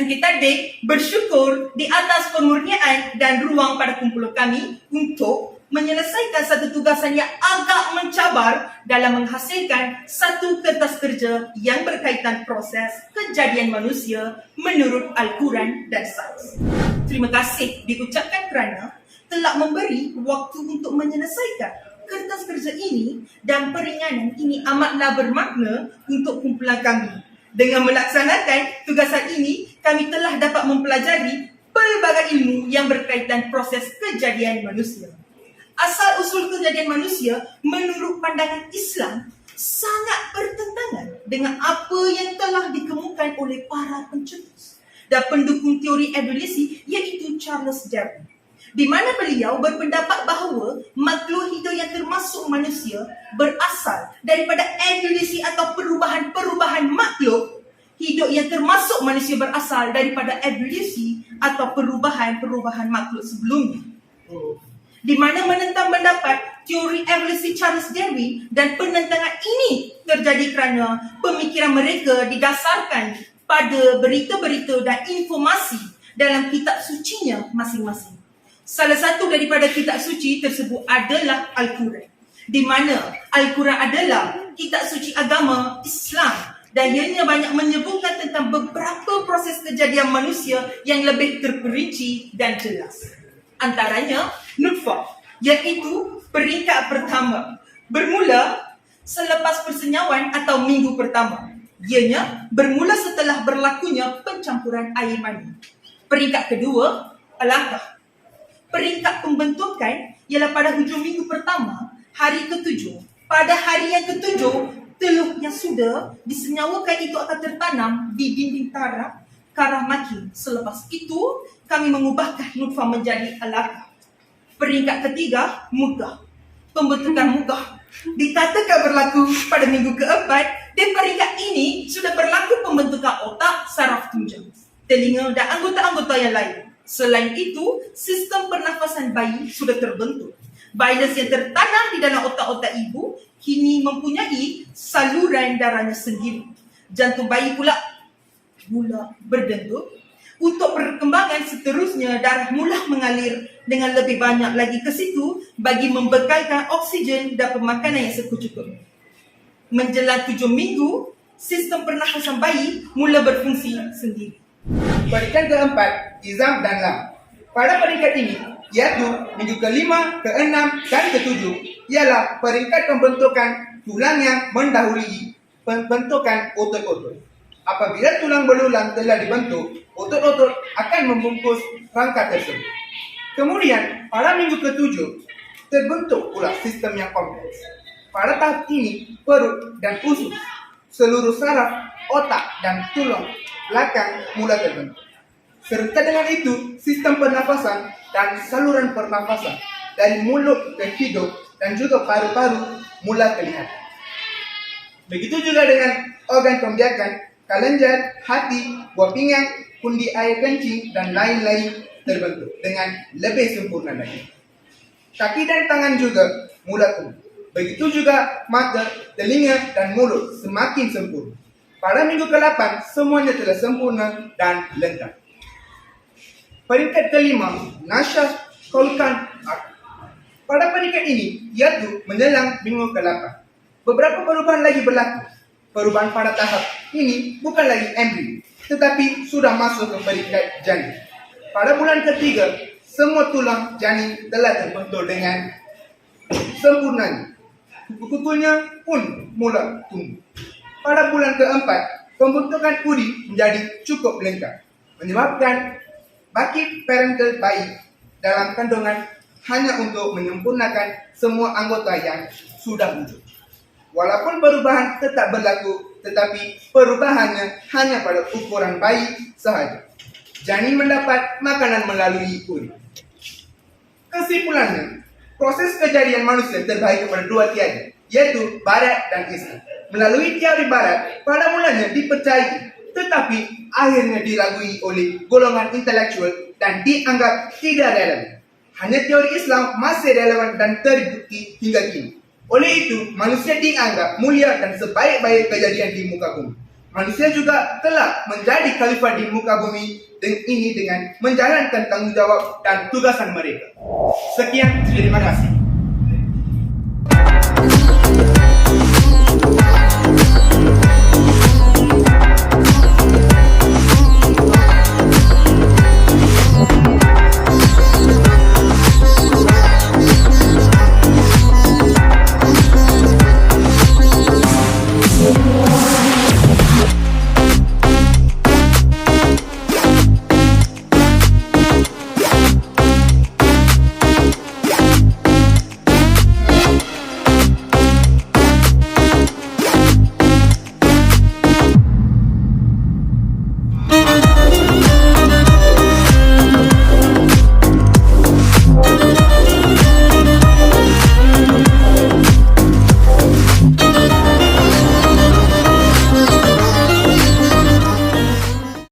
Yasin kita bersyukur di atas pengurniaan dan ruang pada kumpulan kami untuk menyelesaikan satu tugasan yang agak mencabar dalam menghasilkan satu kertas kerja yang berkaitan proses kejadian manusia menurut Al-Quran dan sains. Terima kasih diucapkan kerana telah memberi waktu untuk menyelesaikan kertas kerja ini, dan peringanan ini amatlah bermakna untuk kumpulan kami. Dengan melaksanakan tugasan ini, kami telah dapat mempelajari pelbagai ilmu yang berkaitan proses kejadian manusia. Asal-usul kejadian manusia menurut pandangan Islam sangat bertentangan dengan apa yang telah dikemukakan oleh para pencetus dan pendukung teori evolusi, iaitu Charles Darwin, di mana beliau berpendapat bahawa makhluk hidup yang termasuk manusia berasal daripada evolusi atau perubahan-perubahan makhluk hidup yang termasuk manusia berasal daripada evolusi atau perubahan-perubahan makhluk sebelumnya. Di mana menentang pendapat teori evolusi Charles Darwin, dan penentangan ini terjadi kerana pemikiran mereka didasarkan pada berita-berita dan informasi dalam kitab sucinya masing-masing. Salah satu daripada kitab suci tersebut adalah Al-Quran, di mana Al-Quran adalah kitab suci agama Islam, dan ianya banyak menyebutkan tentang beberapa proses kejadian manusia yang lebih terperinci dan jelas. Antaranya nutfah, iaitu peringkat pertama, bermula selepas persenyawan atau minggu pertama. Ianya bermula setelah berlakunya pencampuran air mani. Peringkat kedua, alaqah. Peringkat pembentukan ialah pada hujung minggu pertama, hari ke-7. Pada hari yang ke-7, telur yang sudah disenyawakan itu akan tertanam di dinding taraf karah makin. Selepas itu, kami mengubahkan nutfah menjadi alaqah. Peringkat ketiga, mudghah. Pembentukan mudghah dikatakan berlaku pada minggu keempat, dan peringkat ini sudah berlaku pembentukan otak, saraf tunjang, telinga dan anggota-anggota yang lain. Selain itu, sistem pernafasan bayi sudah terbentuk. Virus yang tertanam di dalam otak-otak ibu kini mempunyai saluran darahnya sendiri. Jantung bayi pula mula berdenyut. Untuk perkembangan seterusnya, darah mula mengalir dengan lebih banyak lagi ke situ bagi membekalkan oksigen dan pemakanan yang secukupnya. Menjelang 7 minggu, sistem pernafasan bayi mula berfungsi sendiri. Peringkat keempat, izam dan lam. Pada peringkat ini, iaitu minggu ke-5, ke-6 dan ke-7, ialah peringkat pembentukan tulang yang mendahului pembentukan otot-otot. Apabila tulang belulang telah dibentuk, otot-otot akan membungkus rangka tersebut. Kemudian, pada minggu ke-7, terbentuk pula sistem yang kompleks. Pada tahap ini, perut dan usus, seluruh saraf, otak dan tulang belakang mula terbentuk. Serta dengan itu, sistem pernafasan dan saluran pernafasan dari mulut ke hidung dan juga paru-paru mula terlihat. Begitu juga dengan organ pembiakan, kelenjar, hati, buah pinggang, kundi air kencing dan lain-lain terbentuk dengan lebih sempurna lagi. Kaki dan tangan juga mula tumbuh. Begitu juga mata, telinga dan mulut semakin sempurna. Pada minggu ke-8, semuanya telah sempurna dan lengkap. Peringkat kelima, nasyaz kholqan. Pada peringkat ini, iaitu menjelang minggu ke-8, beberapa perubahan lagi berlaku. Perubahan pada tahap ini bukan lagi embrio, tetapi sudah masuk ke peringkat janin. Pada bulan ketiga, semua tulang janin telah terbentuk dengan sempurnanya. Kuku-kukunya pun mula tumbuh. Pada bulan keempat, pembentukan uri menjadi cukup lengkap, menyebabkan baki parental bayi dalam kandungan hanya untuk menyempurnakan semua anggota yang sudah wujud. Walaupun perubahan tetap berlaku, tetapi perubahannya hanya pada ukuran bayi sahaja. Janin mendapat makanan melalui uri. Kesimpulannya, proses kejadian manusia terbagi kepada dua tiada, yaitu Barat dan Islam. Melalui teori Barat, pada mulanya dipercayai, tetapi akhirnya dilagui oleh golongan intelektual dan dianggap tidak relevan. Hanya teori Islam masih relevan dan terbukti hingga kini. Oleh itu, manusia dianggap mulia dan sebaik-baik kejadian di muka bumi. Manusia juga telah menjadi khalifah di muka bumi dengan menjalankan tanggung jawab dan tugasan mereka. Sekian, terima kasih.